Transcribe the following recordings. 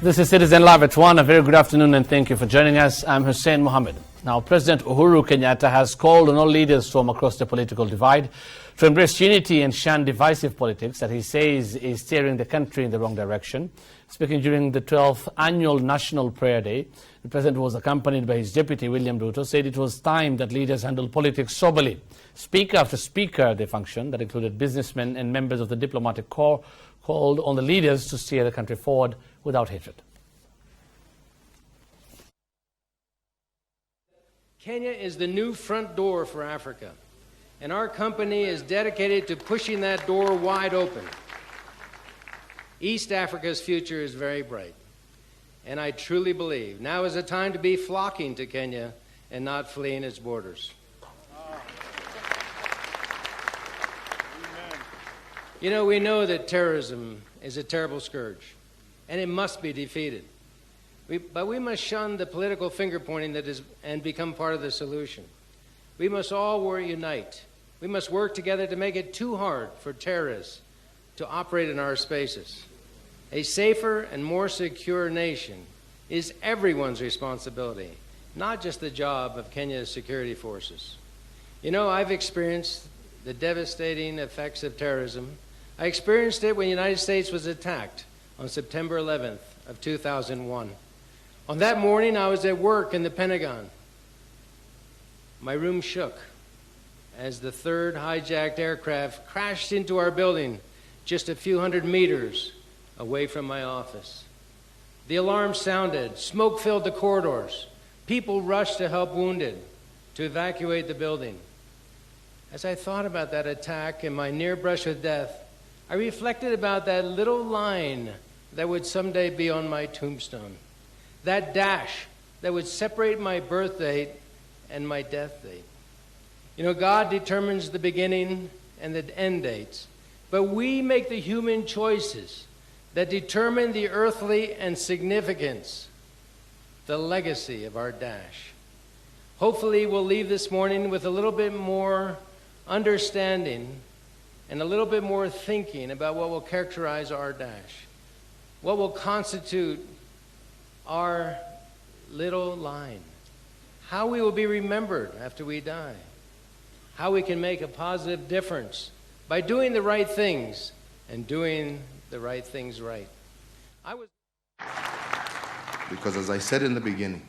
This is Citizen Live at 1. A very good afternoon and thank you for joining us. I'm Hussein Mohammed. Now, President Uhuru Kenyatta has called on all leaders from across the political divide to embrace unity and shun divisive politics that he says is steering the country in the wrong direction. Speaking during the 12th Annual National Prayer Day, the President was accompanied by his deputy, William Ruto, said it was time that leaders handle politics soberly. Speaker after speaker, they functioned, that included businessmen and members of the diplomatic corps, called on the leaders to steer the country forward without hatred. Kenya is the new front door for Africa, and our company is dedicated to pushing that door wide open. East Africa's future is very bright, and I truly believe now is the time to be flocking to Kenya and not fleeing its borders. You know, we know that terrorism is a terrible scourge, and it must be defeated. But we must shun the political finger-pointing and become part of the solution. We must all unite. We must work together to make it too hard for terrorists to operate in our spaces. A safer and more secure nation is everyone's responsibility, not just the job of Kenya's security forces. You know, I've experienced the devastating effects of terrorism. I experienced it when the United States was attacked on September 11th of 2001. On that morning, I was at work in the Pentagon. My room shook as the third hijacked aircraft crashed into our building just a few hundred meters away from my office. The alarm sounded, smoke filled the corridors. People rushed to help wounded, to evacuate the building. As I thought about that attack and my near brush with death, I reflected about that little line that would someday be on my tombstone. That dash that would separate my birth date and my death date. You know, God determines the beginning and the end dates, but we make the human choices that determine the earthly and significance, the legacy of our dash. Hopefully we'll leave this morning with a little bit more understanding and a little bit more thinking about what will characterize our dash, what will constitute our little line, how we will be remembered after we die, how we can make a positive difference by doing the right things and doing the right things right. Because as I said in the beginning,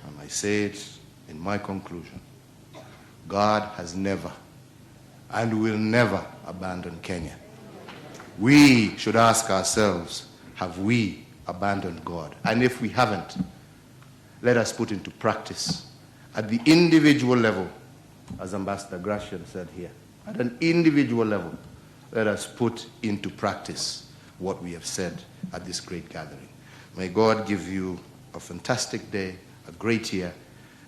and I say it in my conclusion, God has never and will never abandon Kenya. We should ask ourselves, have we abandoned God? And if we haven't, let us put into practice at the individual level, as Ambassador Gratian said here, at an individual level, let us put into practice what we have said at this great gathering. May God give you a fantastic day, a great year,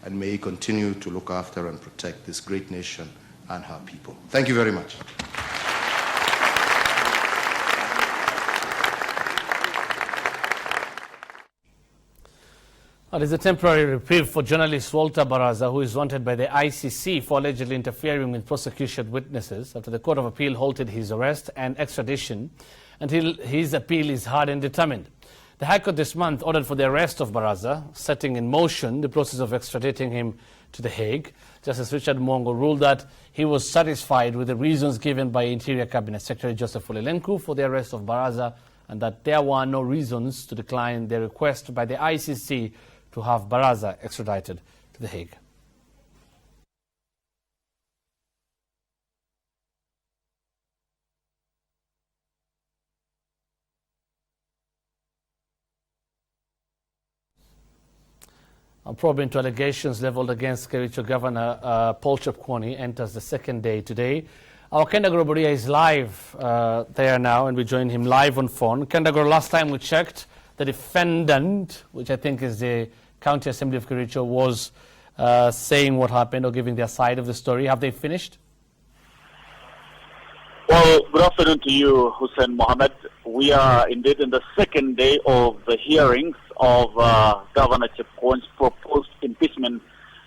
and may He continue to look after and protect this great nation and her people. Thank you very much. There is a temporary reprieve for journalist Walter Baraza, who is wanted by the ICC for allegedly interfering with prosecution witnesses after the Court of Appeal halted his arrest and extradition until his appeal is heard and determined. The High Court this month ordered for the arrest of Baraza, setting in motion the process of extraditing him to The Hague. Justice Richard Mwongo ruled that he was satisfied with the reasons given by Interior Cabinet Secretary Joseph Ole Lenku for the arrest of Baraza and that there were no reasons to decline the request by the ICC to have Baraza extradited to The Hague. A probe into allegations leveled against Kericho Governor Paul Chepkwony enters the second day today. Our Kendagoro Boria is live there now, and we join him live on phone. Kendagoro, last time we checked, the defendant, which I think is the County Assembly of Kericho, was saying what happened or giving their side of the story. Have they finished? Well, good afternoon to you, Hussein Mohammed. We are indeed in the second day of the hearings of Governor Chepkwony's proposed impeachment,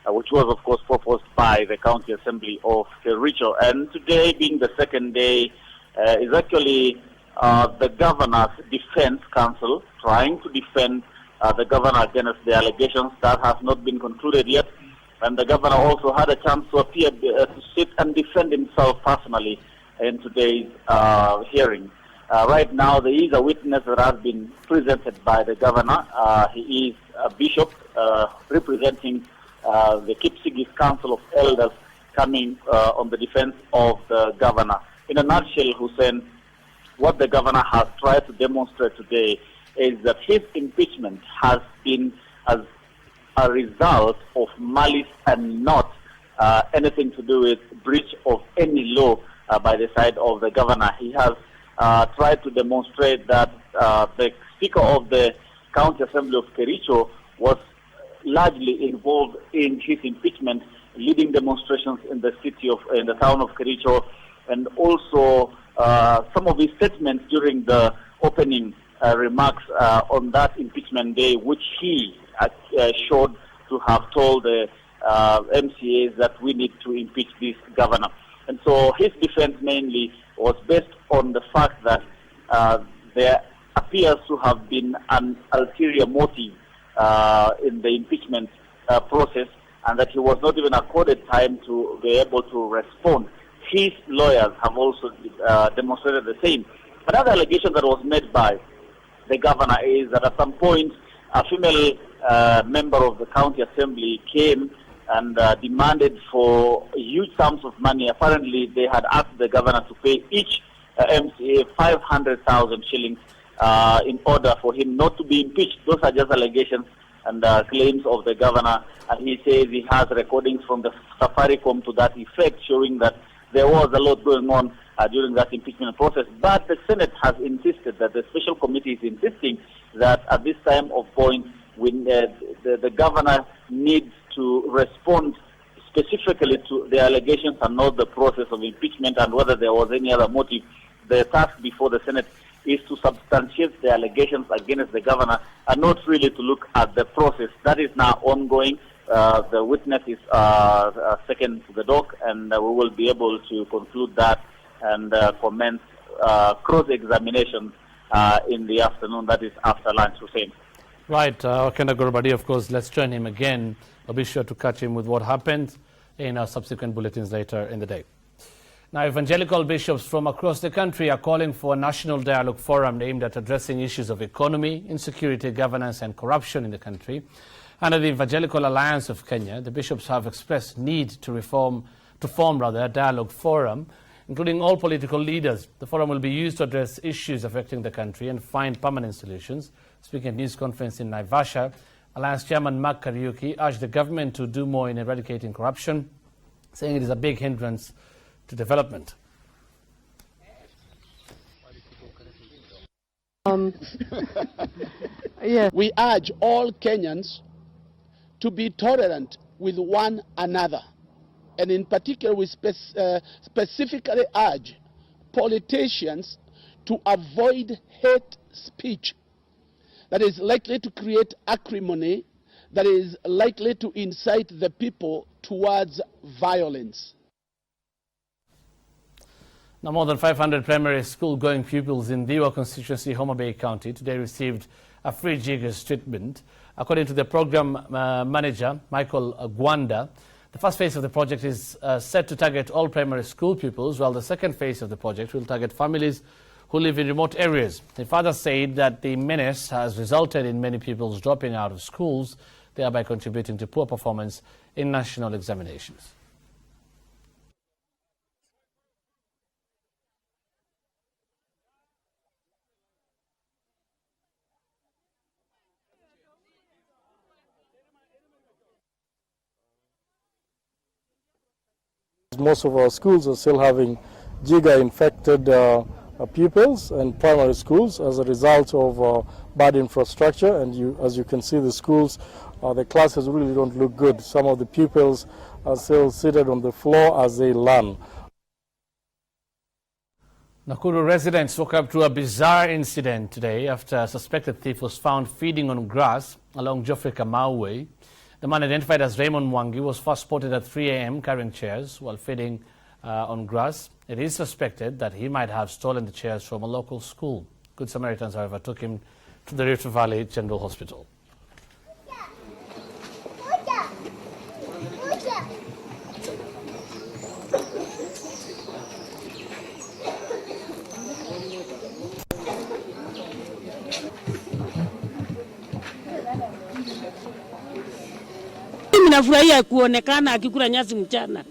which was, of course, proposed by the County Assembly of Kericho. And today, being the second day, is actually the governor's defense counsel trying to defend the governor against the allegations that have not been concluded yet. And the governor also had a chance to appear to sit and defend himself personally in today's hearing. Right now, there is a witness that has been presented by the governor. He is a bishop representing the Kipsigis Council of Elders coming on the defense of the governor. In a nutshell, Hussein, what the governor has tried to demonstrate today is that his impeachment has been as a result of malice and not anything to do with breach of any law by the side of the governor. He has tried to demonstrate that the Speaker of the County Assembly of Kericho was largely involved in his impeachment, leading demonstrations in the town of Kericho, and also some of his statements during the opening remarks on that impeachment day, which he showed to have told the MCAs that we need to impeach this governor. And so his defense mainly was based on the fact that there appears to have been an ulterior motive in the impeachment process, and that he was not even accorded time to be able to respond. His lawyers have also demonstrated the same. Another allegation that was made by the governor is that at some point a female member of the county assembly came and demanded for huge sums of money. Apparently, they had asked the governor to pay each MCA 500,000 shillings in order for him not to be impeached. Those are just allegations and claims of the governor. And he says he has recordings from the Safaricom to that effect, showing that there was a lot going on during that impeachment process. But the Senate has insisted, that the special committee is insisting, that at this time of point, when the governor needs to respond specifically to the allegations and not the process of impeachment and whether there was any other motive. The task before the Senate is to substantiate the allegations against the governor and not really to look at the process. That is now ongoing. The witness is second to the dock, and we will be able to conclude that and commence cross-examination in the afternoon. That is after lunch, Hussein. Right, Kenda Gorobadi, of course, let's join him again. I'll be sure to catch him with what happened in our subsequent bulletins later in the day. Now, evangelical bishops from across the country are calling for a national dialogue forum aimed at addressing issues of economy, insecurity, governance and corruption in the country. Under the Evangelical Alliance of Kenya, the bishops have expressed need to form a dialogue forum, including all political leaders. The forum will be used to address issues affecting the country and find permanent solutions. Speaking at a news conference in Naivasha, Alliance Chairman Mark Kariuki urged the government to do more in eradicating corruption, saying it is a big hindrance to development. Yeah. We urge all Kenyans to be tolerant with one another, and in particular we specifically urge politicians to avoid hate speech that is likely to create acrimony, that is likely to incite the people towards violence. Now, more than 500 primary school-going pupils in Diwa constituency, Homa Bay County, today received a free jiggers treatment. According to the program manager, Michael Gwanda, the first phase of the project is set to target all primary school pupils, while the second phase of the project will target families who live in remote areas. The father said that the menace has resulted in many pupils dropping out of schools, thereby contributing to poor performance in national examinations. Most of our schools are still having Zika-infected pupils and primary schools as a result of bad infrastructure. And as you can see, the schools, the classes really don't look good. Some of the pupils are still seated on the floor as they learn. Nakuru residents woke up to a bizarre incident today after a suspected thief was found feeding on grass along Geoffrey Kamau Way. The man, identified as Raymond Mwangi, was first spotted at 3 a.m. carrying chairs while feeding on grass. It is suspected that he might have stolen the chairs from a local school. Good Samaritans, however, took him to the Rift Valley General Hospital. Nafurahia kuonekana akikula nyasi mchana.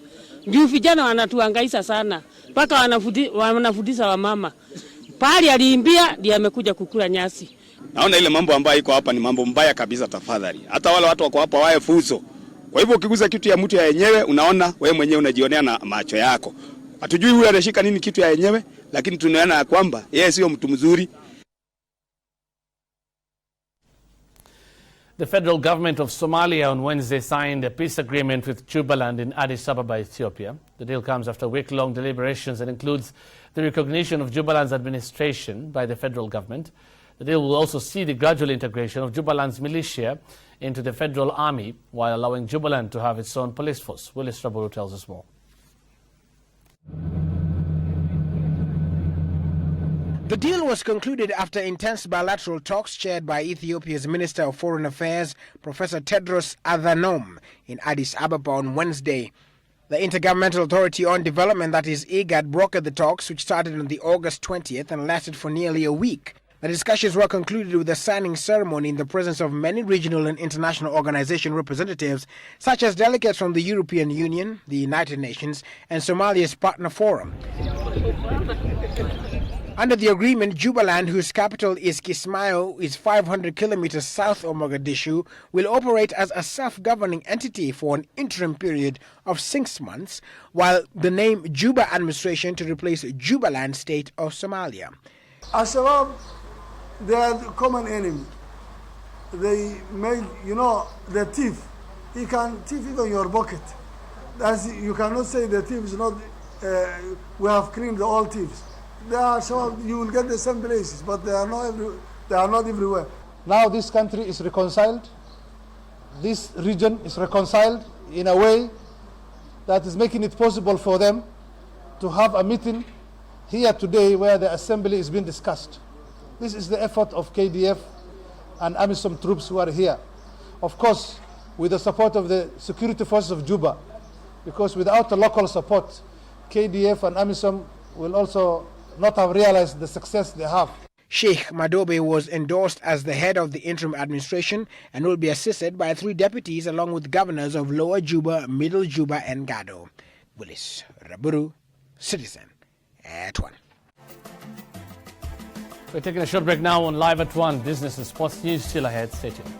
Juu vijana wanatuhangaisha sana. Mpaka wanafundisha wamama. Pahali aliimbia ndiye amekuja kukula nyasi. Naona ile mambo ambayo iko hapa ni mambo mbaya kabisa tafadhali. Hata wale watu wako hapa wae fuso. Kwa hivyo ukiguza kitu ya mtu ya yenyewe unaona wewe mwenyewe unajionea na macho yako. Hatujui huyu anashika nini kitu ya yenyewe, lakini tunaona kwamba yeye sio mtu mzuri. The federal government of Somalia on Wednesday signed a peace agreement with Jubaland in Addis Ababa, Ethiopia. The deal comes after week-long deliberations and includes the recognition of Jubaland's administration by the federal government. The deal will also see the gradual integration of Jubaland's militia into the federal army while allowing Jubaland to have its own police force. Willis Raburu tells us more. The deal was concluded after intense bilateral talks chaired by Ethiopia's Minister of Foreign Affairs, Professor Tedros Adhanom, in Addis Ababa on Wednesday. The Intergovernmental Authority on Development, that is IGAD, brokered the talks, which started on the August 20th and lasted for nearly a week. The discussions were concluded with a signing ceremony in the presence of many regional and international organization representatives, such as delegates from the European Union, the United Nations, and Somalia's Partner Forum. Under the agreement, Jubaland, whose capital is Kismayo, is 500 kilometers south of Mogadishu, will operate as a self-governing entity for an interim period of 6 months, while the name Juba Administration to replace Jubaland State of Somalia. Al-Shabaab, they are the common enemy. They make, the thief. He can thief even your bucket. You cannot say the thief is not, we have cleaned all thieves. They are Shabaab, you will get the same places, but they are not everywhere. Now this country is reconciled. This region is reconciled in a way that is making it possible for them to have a meeting here today where the assembly is being discussed. This is the effort of KDF and AMISOM troops who are here. Of course, with the support of the security forces of Juba, because without the local support, KDF and AMISOM will also not have realized the success they have. Sheikh Madobe was endorsed as the head of the interim administration and will be assisted by 3 deputies along with governors of Lower Juba, Middle Juba and Gado. Willis Raburu, Citizen at 1. We're taking a short break now on Live at 1. Business and sports news still ahead. Stay tuned.